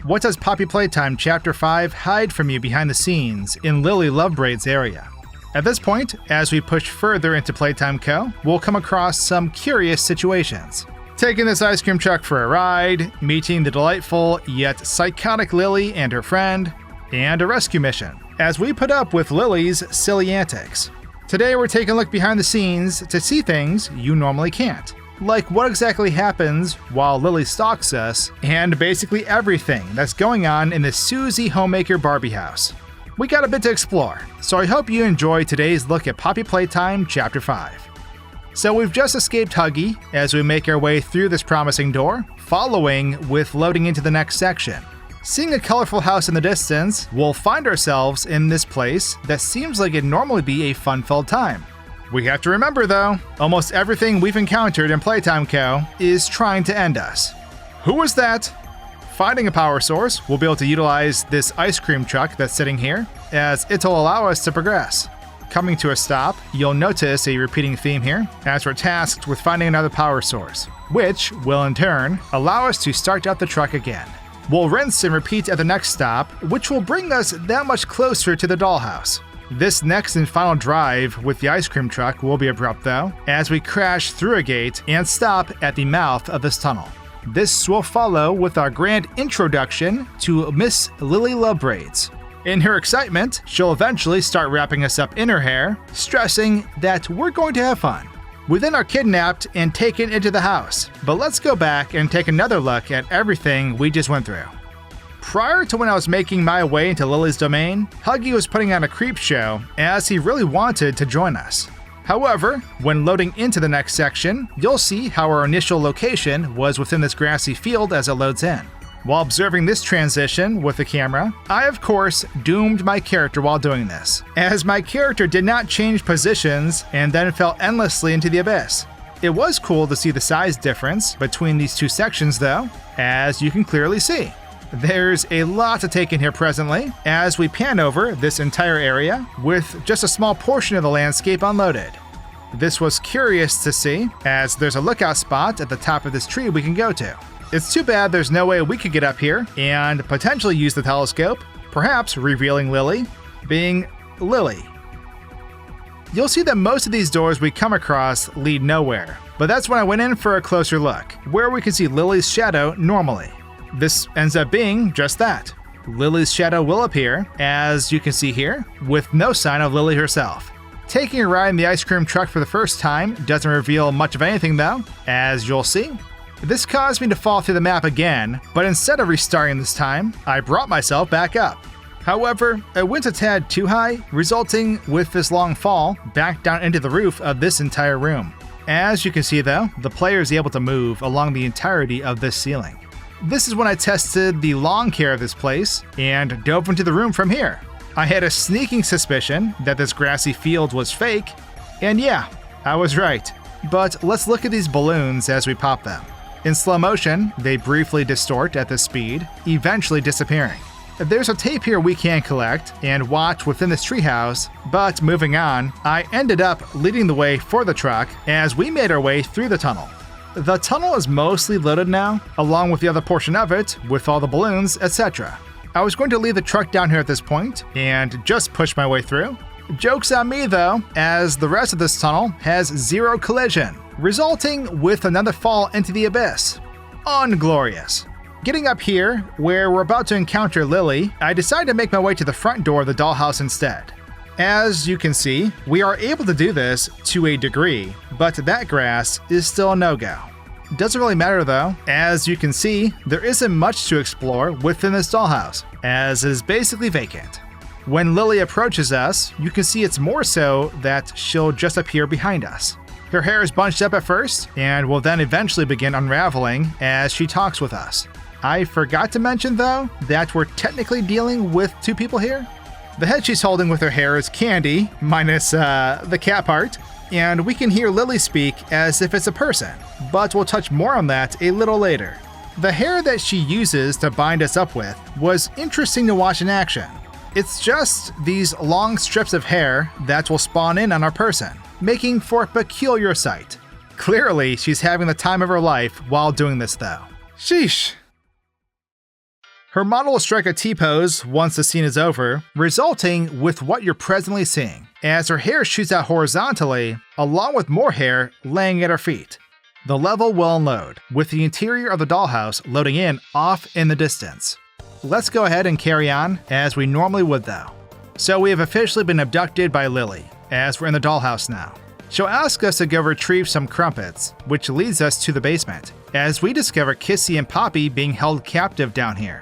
What does Poppy Playtime Chapter 5 hide from you behind the scenes in Lily Lovebraids' area? At this point, as we push further into Playtime Co., we'll come across some curious situations. Taking this ice cream truck for a ride, meeting the delightful yet psychotic Lily and her friend, and a rescue mission, as we put up with Lily's silly antics. Today we're taking a look behind the scenes to see things you normally can't. Like what exactly happens while Lily stalks us, and basically everything that's going on in the Susie Homemaker Barbie house. We got a bit to explore, so I hope you enjoy today's look at Poppy Playtime Chapter 5. So we've just escaped Huggy as we make our way through this promising door, following with loading into the next section. Seeing a colorful house in the distance, we'll find ourselves in this place that seems like it'd normally be a fun-filled time. We have to remember though, almost everything we've encountered in Playtime Co. is trying to end us. Who was that? Finding a power source, we'll be able to utilize this ice cream truck that's sitting here, as it'll allow us to progress. Coming to a stop, you'll notice a repeating theme here, as we're tasked with finding another power source, which will in turn allow us to start up the truck again. We'll rinse and repeat at the next stop, which will bring us that much closer to the dollhouse. This next and final drive with the ice cream truck will be abrupt though, as we crash through a gate and stop at the mouth of this tunnel. This will follow with our grand introduction to Miss Lily Lovebraids. In her excitement, she'll eventually start wrapping us up in her hair, stressing that we're going to have fun. We then are kidnapped and taken into the house, but let's go back and take another look at everything we just went through. Prior to when I was making my way into Lily's domain, Huggy was putting on a creep show as he really wanted to join us. However, when loading into the next section, you'll see how our initial location was within this grassy field as it loads in. While observing this transition with the camera, I of course doomed my character while doing this, as my character did not change positions and then fell endlessly into the abyss. It was cool to see the size difference between these two sections though, as you can clearly see. There's a lot to take in here presently, as we pan over this entire area with just a small portion of the landscape unloaded. This was curious to see, as there's a lookout spot at the top of this tree we can go to. It's too bad there's no way we could get up here and potentially use the telescope, perhaps revealing Lily being Lily. You'll see that most of these doors we come across lead nowhere, but that's when I went in for a closer look, where we can see Lily's shadow normally. This ends up being just that. Lily's shadow will appear, as you can see here, with no sign of Lily herself. Taking a ride in the ice cream truck for the first time doesn't reveal much of anything though, as you'll see. This caused me to fall through the map again, but instead of restarting this time, I brought myself back up. However, I went a tad too high, resulting with this long fall back down into the roof of this entire room. As you can see though, the player is able to move along the entirety of this ceiling. This is when I tested the lawn care of this place and dove into the room from here. I had a sneaking suspicion that this grassy field was fake, and yeah, I was right. But let's look at these balloons as we pop them. In slow motion, they briefly distort at this speed, eventually disappearing. There's a tape here we can collect and watch within this treehouse, but moving on, I ended up leading the way for the truck as we made our way through the tunnel. The tunnel is mostly loaded now, along with the other portion of it, with all the balloons, etc. I was going to leave the truck down here at this point, and just push my way through. Joke's on me though, as the rest of this tunnel has zero collision, resulting with another fall into the abyss. Unglorious. Getting up here, where we're about to encounter Lily, I decided to make my way to the front door of the dollhouse instead. As you can see, we are able to do this to a degree, but that grass is still a no-go. Doesn't really matter though, as you can see, there isn't much to explore within this dollhouse, as it is basically vacant. When Lily approaches us, you can see it's more so that she'll just appear behind us. Her hair is bunched up at first, and will then eventually begin unraveling as she talks with us. I forgot to mention though, that we're technically dealing with two people here. The head she's holding with her hair is candy, minus the cat part, and we can hear Lily speak as if it's a person, but we'll touch more on that a little later. The hair that she uses to bind us up with was interesting to watch in action. It's just these long strips of hair that will spawn in on our person, making for a peculiar sight. Clearly, she's having the time of her life while doing this though. Sheesh. Her model will strike a T-pose once the scene is over, resulting with what you're presently seeing, as her hair shoots out horizontally, along with more hair laying at her feet. The level will unload, with the interior of the dollhouse loading in off in the distance. Let's go ahead and carry on as we normally would though. So we have officially been abducted by Lily, as we're in the dollhouse now. She'll ask us to go retrieve some crumpets, which leads us to the basement, as we discover Kissy and Poppy being held captive down here.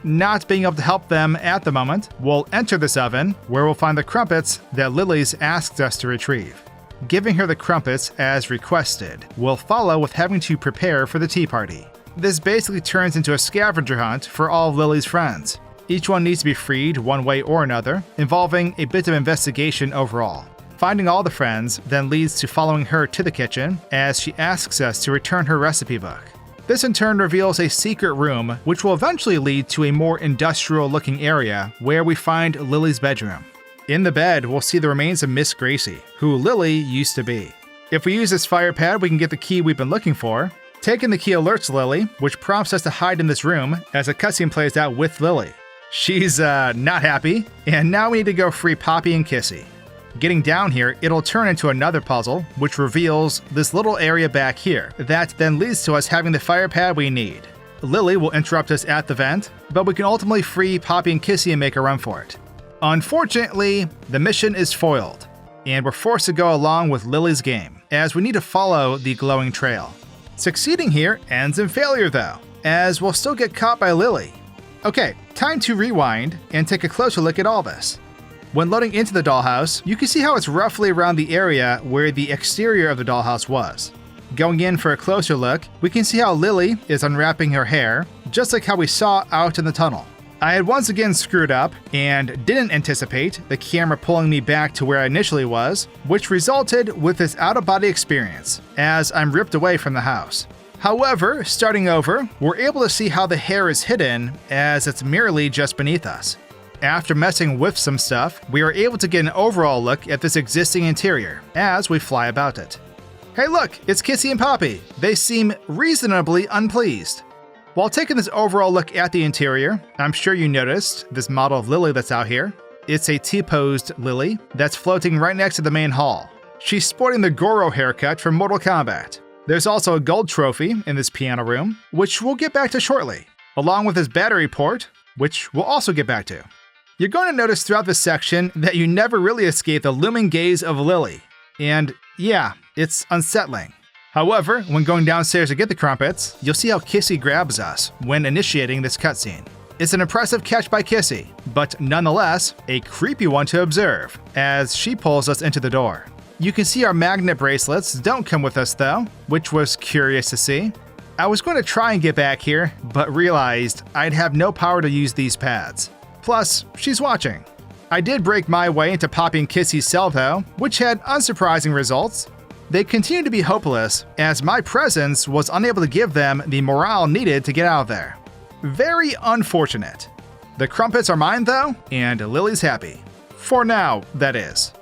Not being able to help them at the moment, we'll enter this oven, where we'll find the crumpets that Lily's asked us to retrieve. Giving her the crumpets as requested, we'll follow with having to prepare for the tea party. This basically turns into a scavenger hunt for all of Lily's friends. Each one needs to be freed one way or another, involving a bit of investigation overall. Finding all the friends then leads to following her to the kitchen, as she asks us to return her recipe book. This in turn reveals a secret room, which will eventually lead to a more industrial-looking area where we find Lily's bedroom. In the bed, we'll see the remains of Miss Gracie, who Lily used to be. If we use this fire pad, we can get the key we've been looking for. Taking the key alerts Lily, which prompts us to hide in this room as a cutscene plays out with Lily. She's not happy, and now we need to go free Poppy and Kissy. Getting down here, it'll turn into another puzzle, which reveals this little area back here, that then leads to us having the fire pad we need. Lily will interrupt us at the vent, but we can ultimately free Poppy and Kissy and make a run for it. Unfortunately, the mission is foiled, and we're forced to go along with Lily's game, as we need to follow the glowing trail. Succeeding here ends in failure though, as we'll still get caught by Lily. Okay, time to rewind and take a closer look at all this. When loading into the dollhouse, you can see how it's roughly around the area where the exterior of the dollhouse was. Going in for a closer look, we can see how Lily is unwrapping her hair, just like how we saw out in the tunnel. I had once again screwed up and didn't anticipate the camera pulling me back to where I initially was, which resulted with this out-of-body experience as I'm ripped away from the house. However, starting over, we're able to see how the hair is hidden as it's merely just beneath us. After messing with some stuff, we are able to get an overall look at this existing interior as we fly about it. Hey look, it's Kissy and Poppy. They seem reasonably unpleased. While taking this overall look at the interior, I'm sure you noticed this model of Lily that's out here. It's a T-posed Lily that's floating right next to the main hall. She's sporting the Goro haircut from Mortal Kombat. There's also a gold trophy in this piano room, which we'll get back to shortly, along with this battery port, which we'll also get back to. You're going to notice throughout this section that you never really escape the looming gaze of Lily. And yeah, it's unsettling. However, when going downstairs to get the crumpets, you'll see how Kissy grabs us when initiating this cutscene. It's an impressive catch by Kissy, but nonetheless, a creepy one to observe, as she pulls us into the door. You can see our magnet bracelets don't come with us though, which was curious to see. I was going to try and get back here, but realized I'd have no power to use these pads. Plus, she's watching. I did break my way into Poppy and Kissy's cell though, which had unsurprising results. They continued to be hopeless, as my presence was unable to give them the morale needed to get out of there. Very unfortunate. The crumpets are mine though, and Lily's happy. For now, that is.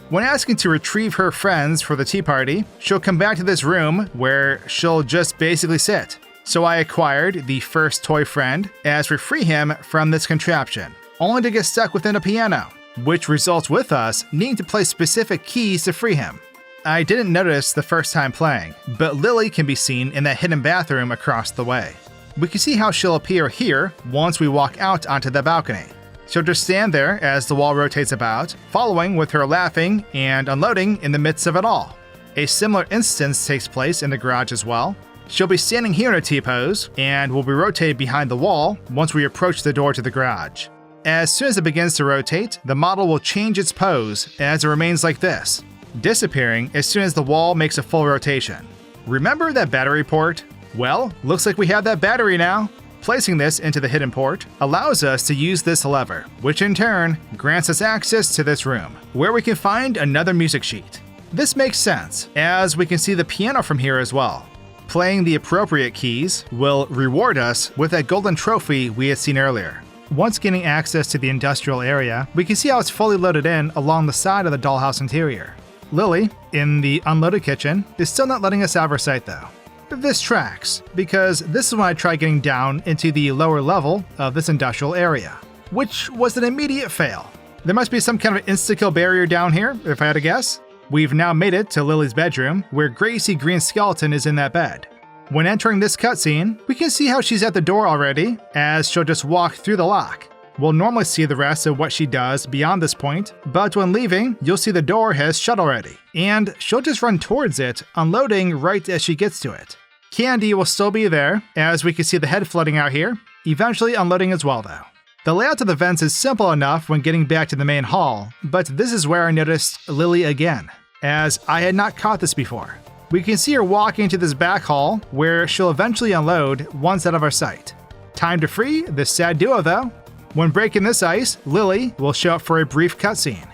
When asking to retrieve her friends for the tea party, she'll come back to this room where she'll just basically sit. So I acquired the first toy friend as we free him from this contraption, only to get stuck within a piano, which results with us needing to play specific keys to free him. I didn't notice the first time playing, but Lily can be seen in that hidden bathroom across the way. We can see how she'll appear here once we walk out onto the balcony. She'll just stand there as the wall rotates about, following with her laughing and unloading in the midst of it all. A similar instance takes place in the garage as well. She'll be standing here in a T-pose, and will be rotated behind the wall once we approach the door to the garage. As soon as it begins to rotate, the model will change its pose as it remains like this, disappearing as soon as the wall makes a full rotation. Remember that battery port? Well, looks like we have that battery now. Placing this into the hidden port allows us to use this lever, which in turn grants us access to this room, where we can find another music sheet. This makes sense, as we can see the piano from here as well. Playing the appropriate keys will reward us with that golden trophy we had seen earlier. Once gaining access to the industrial area, we can see how it's fully loaded in along the side of the dollhouse interior. Lily, in the unloaded kitchen, is still not letting us out of her sight though. This tracks, because this is when I tried getting down into the lower level of this industrial area, which was an immediate fail. There must be some kind of insta-kill barrier down here, if I had to guess. We've now made it to Lily's bedroom, where Gracie Green's skeleton is in that bed. When entering this cutscene, we can see how she's at the door already, as she'll just walk through the lock. We'll normally see the rest of what she does beyond this point, but when leaving, you'll see the door has shut already, and she'll just run towards it, unloading right as she gets to it. Candy will still be there, as we can see the head floating out here, eventually unloading as well though. The layout of the vents is simple enough when getting back to the main hall, but this is where I noticed Lily again, as I had not caught this before. We can see her walking to this back hall, where she'll eventually unload once out of our sight. Time to free this sad duo though. When breaking this ice, Lily will show up for a brief cutscene.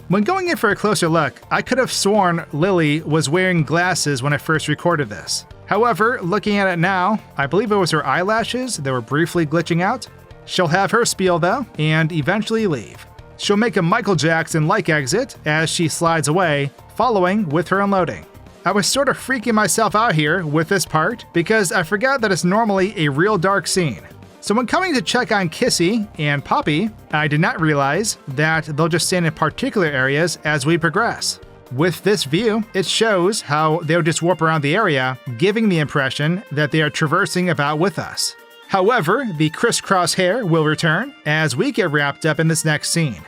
When going in for a closer look, I could have sworn Lily was wearing glasses when I first recorded this. However, looking at it now, I believe it was her eyelashes that were briefly glitching out. She'll have her spiel though, and eventually leave. She'll make a Michael Jackson-like exit as she slides away, following with her unloading. I was sort of freaking myself out here with this part because I forgot that it's normally a real dark scene. So when coming to check on Kissy and Poppy, I did not realize that they'll just stand in particular areas as we progress. With this view, it shows how they'll just warp around the area, giving the impression that they are traversing about with us. However, the crisscross hair will return as we get wrapped up in this next scene.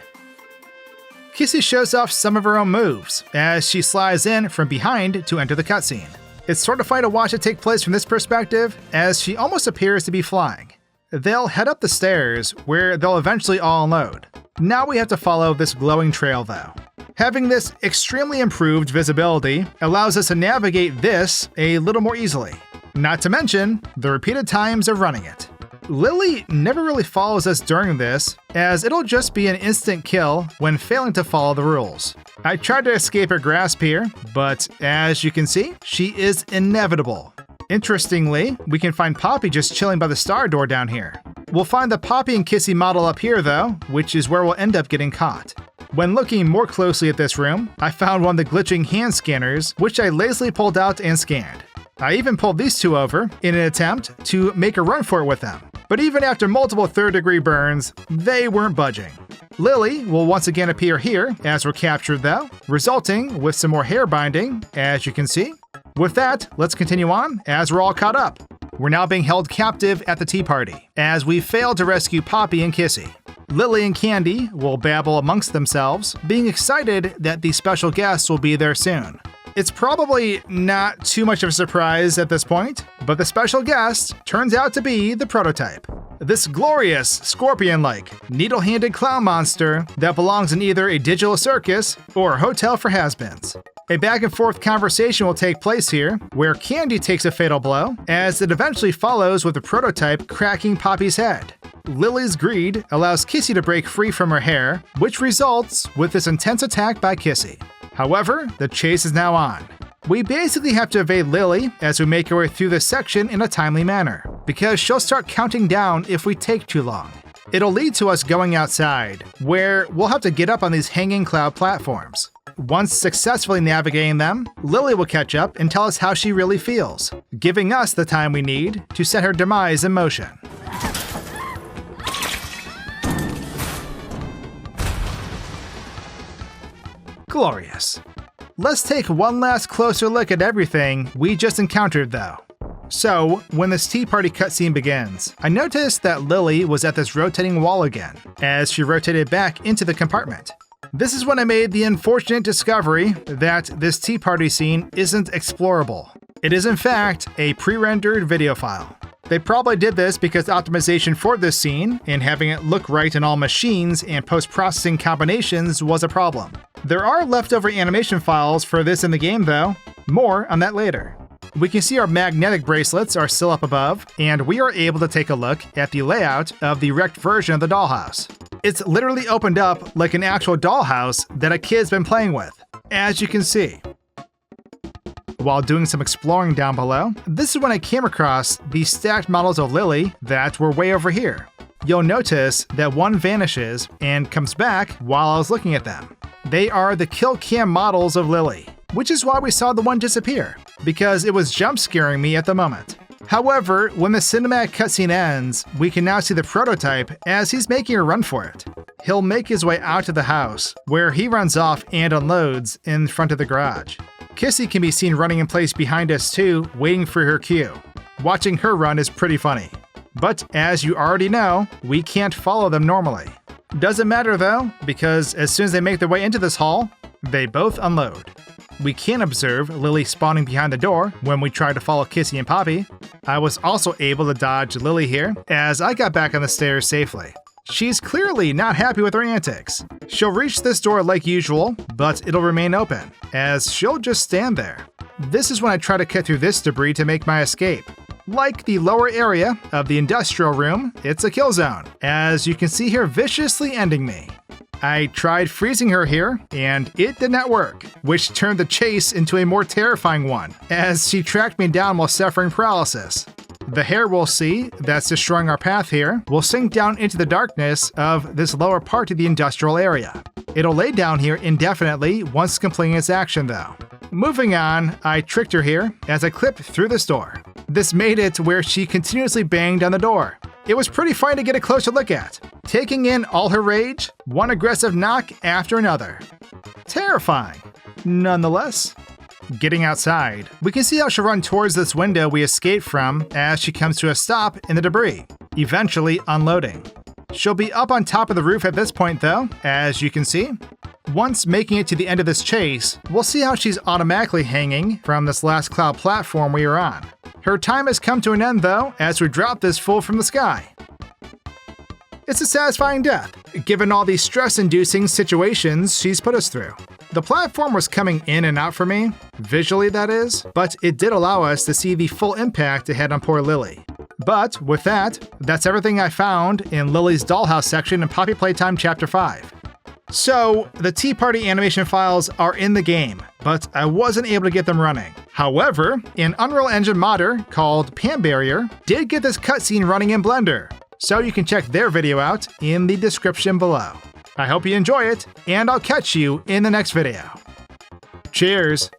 Kissy shows off some of her own moves as she slides in from behind to enter the cutscene. It's sort of fun to watch it take place from this perspective, as she almost appears to be flying. They'll head up the stairs, where they'll eventually all unload. Now we have to follow this glowing trail though. Having this extremely improved visibility allows us to navigate this a little more easily. Not to mention the repeated times of running it. Lily never really follows us during this, as it'll just be an instant kill when failing to follow the rules. I tried to escape her grasp here, but as you can see, she is inevitable. Interestingly, we can find Poppy just chilling by the star door down here. We'll find the Poppy and Kissy model up here though, which is where we'll end up getting caught. When looking more closely at this room, I found one of the glitching hand scanners, which I lazily pulled out and scanned. I even pulled these two over in an attempt to make a run for it with them. But even after multiple third-degree burns, they weren't budging. Lily will once again appear here as we're captured though, resulting with some more hair binding, as you can see. With that, let's continue on as we're all caught up. We're now being held captive at the tea party, as we failed to rescue Poppy and Kissy. Lily and Candy will babble amongst themselves, being excited that the special guests will be there soon. It's probably not too much of a surprise at this point, but the special guest turns out to be the prototype. This glorious, scorpion-like, needle-handed clown monster that belongs in either a digital circus or a hotel for has-beens. A back-and-forth conversation will take place here, where Candy takes a fatal blow, as it eventually follows with the prototype cracking Poppy's head. Lily's greed allows Kissy to break free from her hair, which results with this intense attack by Kissy. However, the chase is now on. We basically have to evade Lily as we make our way through this section in a timely manner, because she'll start counting down if we take too long. It'll lead to us going outside, where we'll have to get up on these hanging cloud platforms. Once successfully navigating them, Lily will catch up and tell us how she really feels, giving us the time we need to set her demise in motion. Glorious. Let's take one last closer look at everything we just encountered though. So, when this tea party cutscene begins, I noticed that Lily was at this rotating wall again, as she rotated back into the compartment. This is when I made the unfortunate discovery that this tea party scene isn't explorable. It is in fact a pre-rendered video file. They probably did this because optimization for this scene and having it look right in all machines and post-processing combinations was a problem. There are leftover animation files for this in the game though. More on that later. We can see our magnetic bracelets are still up above, and we are able to take a look at the layout of the wrecked version of the dollhouse. It's literally opened up like an actual dollhouse that a kid's been playing with, as you can see. While doing some exploring down below, this is when I came across the stacked models of Lily that were way over here. You'll notice that one vanishes and comes back while I was looking at them. They are the kill cam models of Lily, which is why we saw the one disappear. because it was jump scaring me at the moment. However, when the cinematic cutscene ends, we can now see the prototype as he's making a run for it. He'll make his way out to the house, where he runs off and unloads in front of the garage. Kissy can be seen running in place behind us too, waiting for her cue. Watching her run is pretty funny. But as you already know, we can't follow them normally. Doesn't matter though, because as soon as they make their way into this hall, they both unload. We can observe Lily spawning behind the door when we try to follow Kissy and Poppy. I was also able to dodge Lily here as I got back on the stairs safely. She's clearly not happy with her antics. She'll reach this door like usual, but it'll remain open, as she'll just stand there. This is when I try to cut through this debris to make my escape. Like the lower area of the industrial room, it's a kill zone, as you can see her viciously ending me. I tried freezing her here, and it did not work, which turned the chase into a more terrifying one, as she tracked me down while suffering paralysis. The hair we'll see, that's destroying our path here, will sink down into the darkness of this lower part of the industrial area. It'll lay down here indefinitely once completing its action though. Moving on, I tricked her here as I clipped through this door. This made it where she continuously banged on the door. It was pretty fun to get a closer look at, taking in all her rage, one aggressive knock after another. Terrifying. Nonetheless, getting outside, we can see how she'll run towards this window we escaped from as she comes to a stop in the debris, eventually unloading. She'll be up on top of the roof at this point though, as you can see. Once making it to the end of this chase, we'll see how she's automatically hanging from this last cloud platform we are on. Her time has come to an end though, as we drop this fool from the sky. It's a satisfying death, given all these stress-inducing situations she's put us through. The platform was coming in and out for me, visually that is, but it did allow us to see the full impact it had on poor Lily. But with that, that's everything I found in Lily's Dollhouse section in Poppy Playtime Chapter 5. So, the Tea Party animation files are in the game, but I wasn't able to get them running. However, an Unreal Engine modder called Pan Barrier did get this cutscene running in Blender, so you can check their video out in the description below. I hope you enjoy it, and I'll catch you in the next video. Cheers!